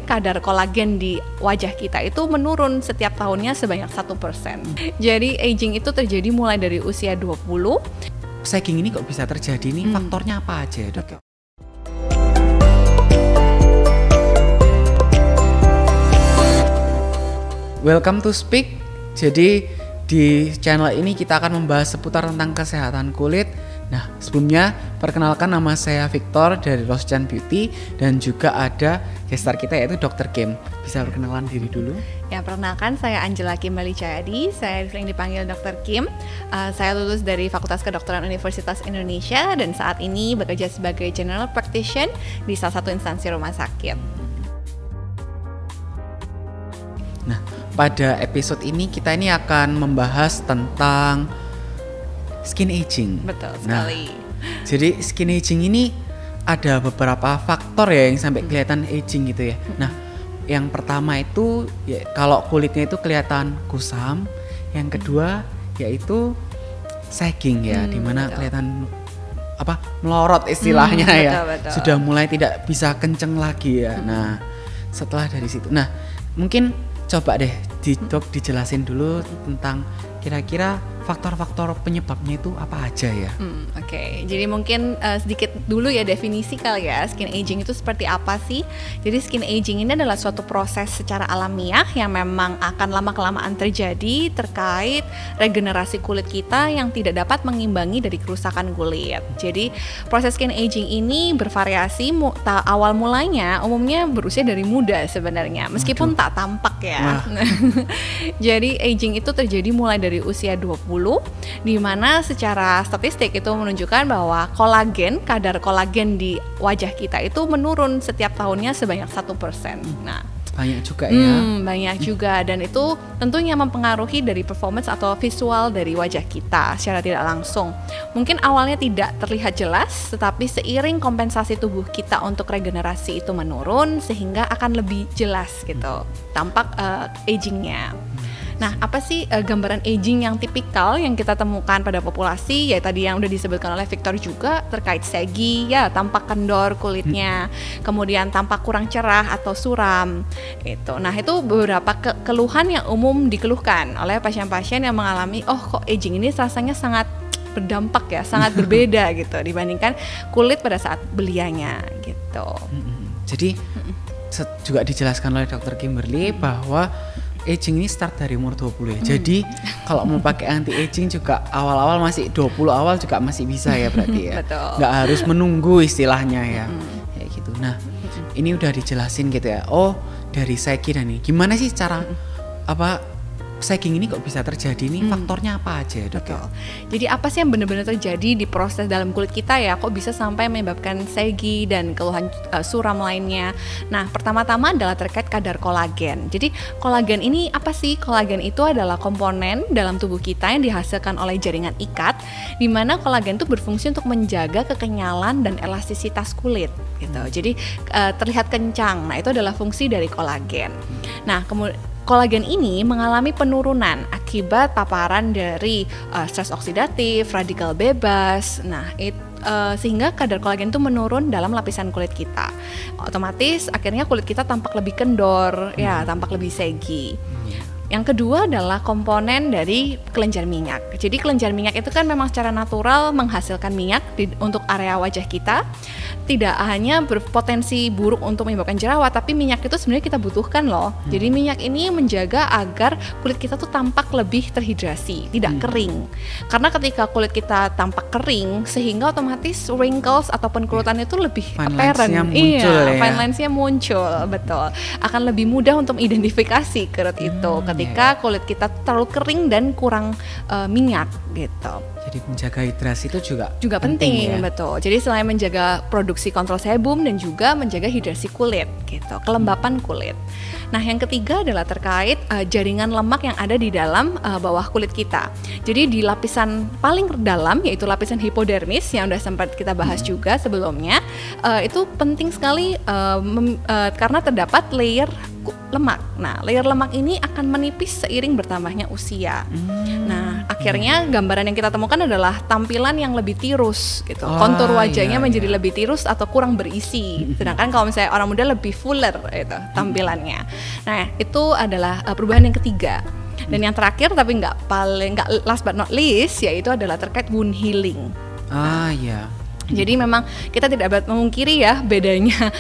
kadar kolagen di wajah kita itu menurun setiap tahunnya sebanyak 1%. Jadi aging itu terjadi mulai dari usia 20. Sagging ini kok bisa terjadi nih? Faktornya apa aja, Dok? Welcome to Speak. Jadi di channel ini kita akan membahas seputar tentang kesehatan kulit. Nah, sebelumnya perkenalkan, nama saya Victor dari Rosjan Beauty dan juga ada gestar kita yaitu Dr. Kim. Bisa perkenalan diri dulu? Ya, perkenalkan saya Angela Kimberly Cahyadi. Saya sering dipanggil Dr. Kim. Saya lulus dari Fakultas Kedokteran Universitas Indonesia dan saat ini bekerja sebagai General Practitioner di salah satu instansi rumah sakit. Nah, pada episode ini kita ini akan membahas tentang skin aging. Betul sekali. Jadi skin aging ini ada beberapa faktor ya yang sampai kelihatan aging gitu ya. Nah, yang pertama itu ya, kalau kulitnya itu kelihatan kusam. Yang kedua yaitu sagging ya, dimana kelihatan melorot istilahnya ya. Betul. Sudah mulai tidak bisa kenceng lagi ya. Nah, setelah dari situ, nah mungkin coba deh Dok dijelasin dulu tentang kira-kira faktor-faktor penyebabnya itu apa aja ya? Oke. Jadi mungkin sedikit dulu ya definisi kali ya, skin aging itu seperti apa sih? Jadi skin aging ini adalah suatu proses secara alamiah yang memang akan lama-kelamaan terjadi terkait regenerasi kulit kita yang tidak dapat mengimbangi dari kerusakan kulit. Jadi proses skin aging ini bervariasi, awal mulanya umumnya berusia dari muda sebenarnya, meskipun tak tampak ya. Jadi aging itu terjadi mulai dari usia 20, di mana secara statistik itu menunjukkan bahwa kadar kolagen di wajah kita itu menurun setiap tahunnya sebanyak 1%. Nah, banyak juga ya. Banyak juga, dan itu tentunya mempengaruhi dari performance atau visual dari wajah kita secara tidak langsung. Mungkin awalnya tidak terlihat jelas, tetapi seiring kompensasi tubuh kita untuk regenerasi itu menurun, sehingga akan lebih jelas gitu tampak agingnya. Nah, apa sih gambaran aging yang tipikal yang kita temukan pada populasi? Ya tadi yang udah disebutkan oleh Victor juga terkait saggy, ya tampak kendor kulitnya, kemudian tampak kurang cerah atau suram gitu. Nah, itu beberapa keluhan yang umum dikeluhkan oleh pasien-pasien yang mengalami, kok aging ini rasanya sangat berdampak ya, sangat berbeda gitu dibandingkan kulit pada saat belianya gitu. Jadi juga dijelaskan oleh Dr. Kimberly bahwa aging ini start dari umur 20 ya. Jadi kalau mau pakai anti aging juga awal-awal masih 20 awal juga masih bisa ya berarti ya. Betul. Nggak harus menunggu istilahnya ya. Kayak gitu. Nah, ini udah dijelasin gitu ya. Oh, dari sagging dan ini. Gimana sih cara sagging ini kok bisa terjadi nih? Faktornya apa aja, Dok? Betul. Jadi apa sih yang benar-benar terjadi di proses dalam kulit kita ya? Kok bisa sampai menyebabkan saggy dan keluhan suram lainnya? Nah, pertama-tama adalah terkait kadar kolagen. Jadi kolagen ini apa sih? Kolagen itu adalah komponen dalam tubuh kita yang dihasilkan oleh jaringan ikat, di mana kolagen itu berfungsi untuk menjaga kekenyalan dan elastisitas kulit gitu. Jadi terlihat kencang. Nah, itu adalah fungsi dari kolagen. Nah, kemudian kolagen ini mengalami penurunan akibat paparan dari stres oksidatif, radikal bebas. Nah, sehingga kadar kolagen itu menurun dalam lapisan kulit kita. Otomatis akhirnya kulit kita tampak lebih kendor, ya, tampak lebih saggy. Yang kedua adalah komponen dari kelenjar minyak. Jadi kelenjar minyak itu kan memang secara natural menghasilkan minyak untuk area wajah kita. Tidak hanya berpotensi buruk untuk menyebabkan jerawat, tapi minyak itu sebenarnya kita butuhkan loh. Jadi minyak ini menjaga agar kulit kita tuh tampak lebih terhidrasi, tidak kering. Karena ketika kulit kita tampak kering, sehingga otomatis wrinkles ataupun kerutan itu lebih apparent. Fine lines-nya muncul, betul. Akan lebih mudah untuk mengidentifikasi kerut itu ketika kulit kita terlalu kering dan kurang minyak gitu. Jadi menjaga hidrasi itu juga penting ya? Betul. Jadi selain menjaga produksi kontrol sebum dan juga menjaga hidrasi kulit gitu, kelembapan kulit. Nah, yang ketiga adalah terkait jaringan lemak yang ada di dalam bawah kulit kita. Jadi di lapisan paling dalam, yaitu lapisan hipodermis yang udah sempat kita bahas juga sebelumnya, itu penting sekali karena terdapat layer lemak. Nah, layer lemak ini akan menipis seiring bertambahnya usia. Nah, Akhirnya gambaran yang kita temukan adalah tampilan yang lebih tirus gitu. Kontur wajahnya menjadi lebih tirus atau kurang berisi. Sedangkan kalau misalnya orang muda lebih fuller itu tampilannya. Nah, itu adalah perubahan yang ketiga. Dan yang terakhir tapi nggak last but not least, yaitu adalah terkait wound healing. Iya. Jadi memang kita tidak dapat memungkiri ya bedanya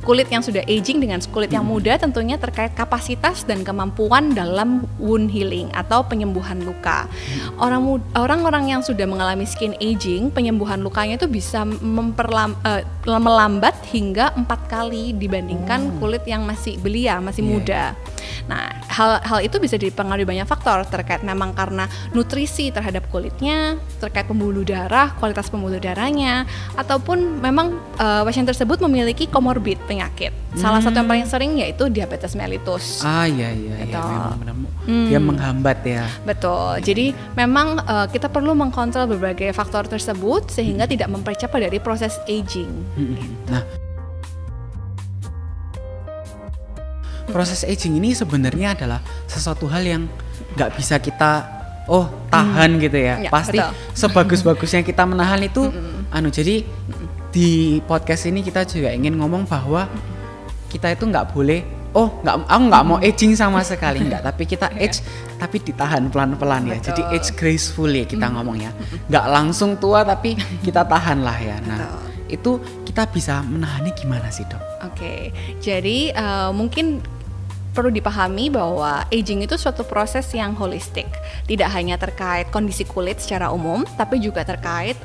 kulit yang sudah aging dengan kulit yang muda, tentunya terkait kapasitas dan kemampuan dalam wound healing atau penyembuhan luka. Orang-orang yang sudah mengalami skin aging, penyembuhan lukanya itu bisa melambat hingga 4 kali dibandingkan kulit yang masih belia, masih muda. Nah, hal itu bisa dipengaruhi banyak faktor, terkait memang karena nutrisi terhadap kulitnya, terkait pembuluh darah, kualitas pembuluh darahnya, ataupun memang pasien tersebut memiliki komorbid penyakit. Salah satu yang paling sering yaitu diabetes mellitus. Iya, memang benar. Dia menghambat ya. Betul. Jadi memang kita perlu mengkontrol berbagai faktor tersebut sehingga tidak mempercepat dari proses aging. Nah, proses aging ini sebenarnya adalah sesuatu hal yang nggak bisa kita tahan gitu ya. Pasti betul. Sebagus-bagusnya kita menahan itu jadi di podcast ini kita juga ingin ngomong bahwa kita itu nggak boleh aku nggak mau aging sama sekali, enggak, tapi kita age tapi ditahan pelan-pelan ya. Jadi age gracefully kita ngomongnya, nggak langsung tua tapi kita tahan lah ya. Nah, itu kita bisa menahannya gimana sih, Dok? Oke, jadi mungkin perlu dipahami bahwa aging itu suatu proses yang holistik, tidak hanya terkait kondisi kulit secara umum, tapi juga terkait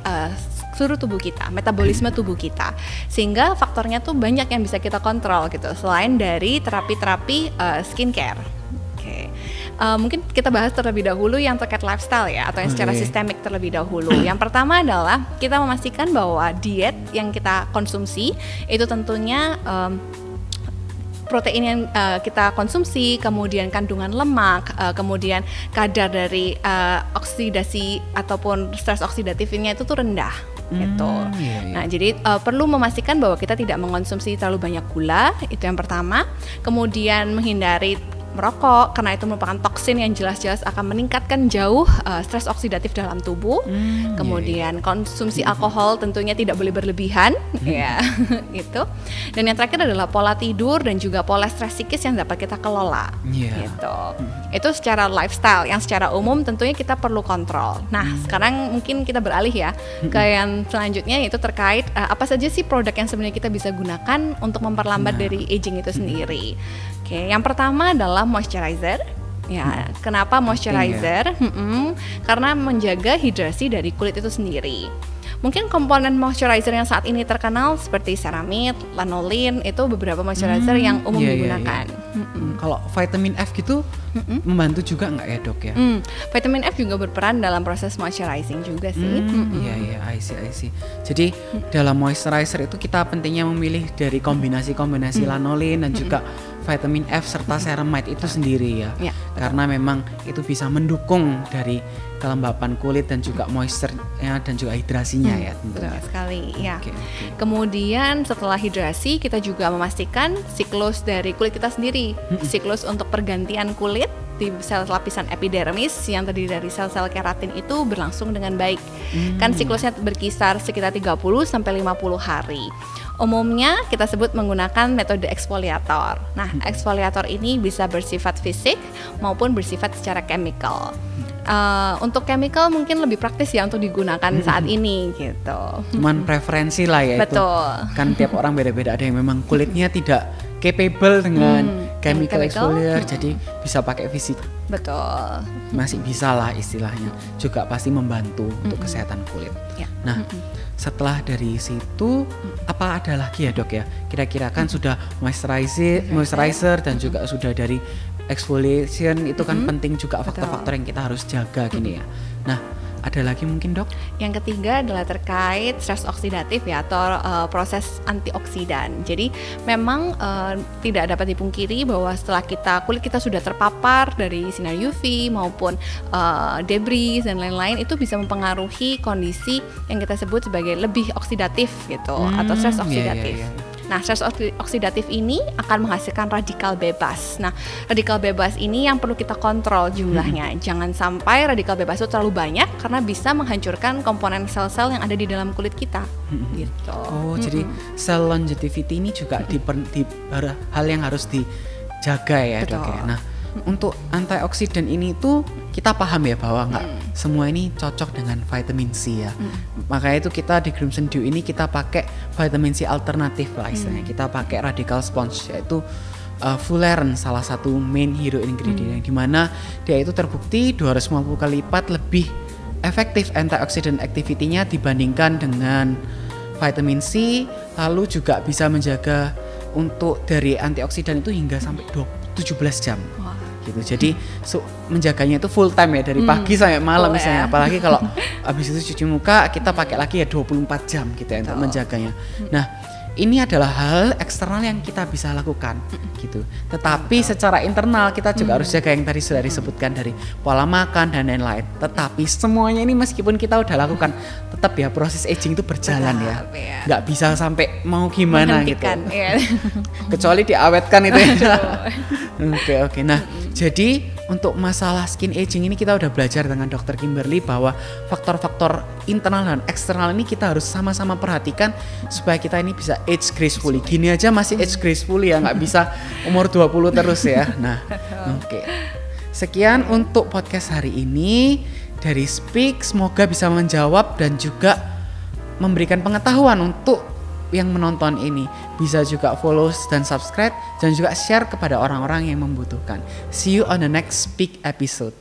seluruh tubuh kita, metabolisme tubuh kita, sehingga faktornya tuh banyak yang bisa kita kontrol gitu, selain dari terapi-terapi skincare. Mungkin kita bahas terlebih dahulu yang terkait lifestyle ya, atau yang secara sistemik terlebih dahulu. Yang pertama adalah kita memastikan bahwa diet yang kita konsumsi itu tentunya protein yang kita konsumsi, kemudian kandungan lemak, kemudian kadar dari oksidasi ataupun stres oksidatifnya itu tuh rendah gitu. Nah, jadi perlu memastikan bahwa kita tidak mengonsumsi terlalu banyak gula, itu yang pertama. Kemudian menghindari merokok karena itu merupakan toksin yang jelas-jelas akan meningkatkan jauh stres oksidatif dalam tubuh. Kemudian konsumsi alkohol tentunya tidak boleh berlebihan, ya gitu. Dan yang terakhir adalah pola tidur dan juga pola stres psikis yang dapat kita kelola, gitu. Itu secara lifestyle, yang secara umum tentunya kita perlu kontrol. Nah, sekarang mungkin kita beralih ya ke yang selanjutnya, yaitu terkait apa saja sih produk yang sebenarnya kita bisa gunakan untuk memperlambat dari aging itu sendiri. Oke, yang pertama adalah moisturizer. Ya, kenapa moisturizer? Karena menjaga hidrasi dari kulit itu sendiri. Mungkin komponen moisturizer yang saat ini terkenal seperti ceramide, lanolin, itu beberapa moisturizer yang umum digunakan. Kalau vitamin F gitu membantu juga nggak ya, Dok ya? Vitamin F juga berperan dalam proses moisturizing juga sih. Iya, I see. Jadi dalam moisturizer itu kita pentingnya memilih dari kombinasi lanolin dan juga vitamin F serta ceramide itu sendiri ya. Karena memang itu bisa mendukung dari kelembapan kulit dan juga moisture-nya dan juga hidrasinya ya tentunya. Betul sekali ya. Kemudian setelah hidrasi kita juga memastikan siklus dari kulit kita sendiri. Siklus untuk pergantian kulit di sel lapisan epidermis yang terdiri dari sel-sel keratin itu berlangsung dengan baik. Kan siklusnya berkisar sekitar 30 sampai 50 hari. Umumnya kita sebut menggunakan metode eksfoliator. Nah, eksfoliator ini bisa bersifat fisik maupun bersifat secara chemical. Untuk chemical mungkin lebih praktis ya untuk digunakan saat ini gitu. Cuman preferensi lah ya. Betul. Itu. Kan tiap orang beda-beda, ada yang memang kulitnya tidak capable dengan chemical exfoliator, jadi bisa pakai fisik. Betul. Masih bisa lah istilahnya. Juga pasti membantu untuk kesehatan kulit. Nah, setelah dari situ apa ada lagi ya, Dok ya? Kira-kira kan sudah moisturizer dan juga sudah dari exfoliation, itu kan penting juga faktor-faktor yang kita harus jaga gini ya. Nah, ada lagi mungkin, Dok? Yang ketiga adalah terkait stres oksidatif ya, atau proses antioksidan. Jadi memang tidak dapat dipungkiri bahwa setelah kulit kita sudah terpapar dari sinar UV maupun debris dan lain-lain, itu bisa mempengaruhi kondisi yang kita sebut sebagai lebih oksidatif gitu, atau stres oksidatif. Nah, stres oksidatif ini akan menghasilkan radikal bebas. Nah, radikal bebas ini yang perlu kita kontrol jumlahnya. Jangan sampai radikal bebas itu terlalu banyak karena bisa menghancurkan komponen sel-sel yang ada di dalam kulit kita. Gitu. Oh, jadi cell longevity ini juga hal yang harus dijaga ya, Dok ya. Nah, untuk antioksidan ini tuh kita paham ya bahwa nggak semua ini cocok dengan vitamin C ya. Makanya itu kita di Crimson Dew ini kita pakai vitamin C alternatif lah istilahnya. Kita pakai radical sponge, yaitu fullerene, salah satu main hero ingredient yang dimana dia itu terbukti 250 kali lipat lebih efektif antioksidan activity-nya dibandingkan dengan vitamin C, lalu juga bisa menjaga untuk dari antioksidan itu hingga sampai 17 jam. Gitu. Jadi menjaganya itu full time ya, dari pagi sampai malam misalnya. Apalagi kalau habis itu cuci muka kita pakai lagi ya 24 jam gitu ya untuk menjaganya. Nah, ini adalah hal eksternal yang kita bisa lakukan gitu. Tetapi secara internal kita juga harus jaga yang tadi sudah disebutkan dari pola makan dan lain-lain. Tetapi semuanya ini meskipun kita udah lakukan, tetap ya proses aging itu berjalan ya. Nggak bisa sampai mau gimana gitu. Ya. Kecuali diawetkan itu ya. Oke. Nah, jadi untuk masalah skin aging ini kita udah belajar dengan Dr. Kimberly bahwa faktor-faktor internal dan eksternal ini kita harus sama-sama perhatikan supaya kita ini bisa age gracefully. Gini aja masih age gracefully ya, nggak bisa umur 20 terus ya. Nah, oke. Sekian untuk podcast hari ini dari Speak, semoga bisa menjawab dan juga memberikan pengetahuan untuk yang menonton ini. Bisa juga follow dan subscribe dan juga share kepada orang-orang yang membutuhkan. See you on the next Speak episode.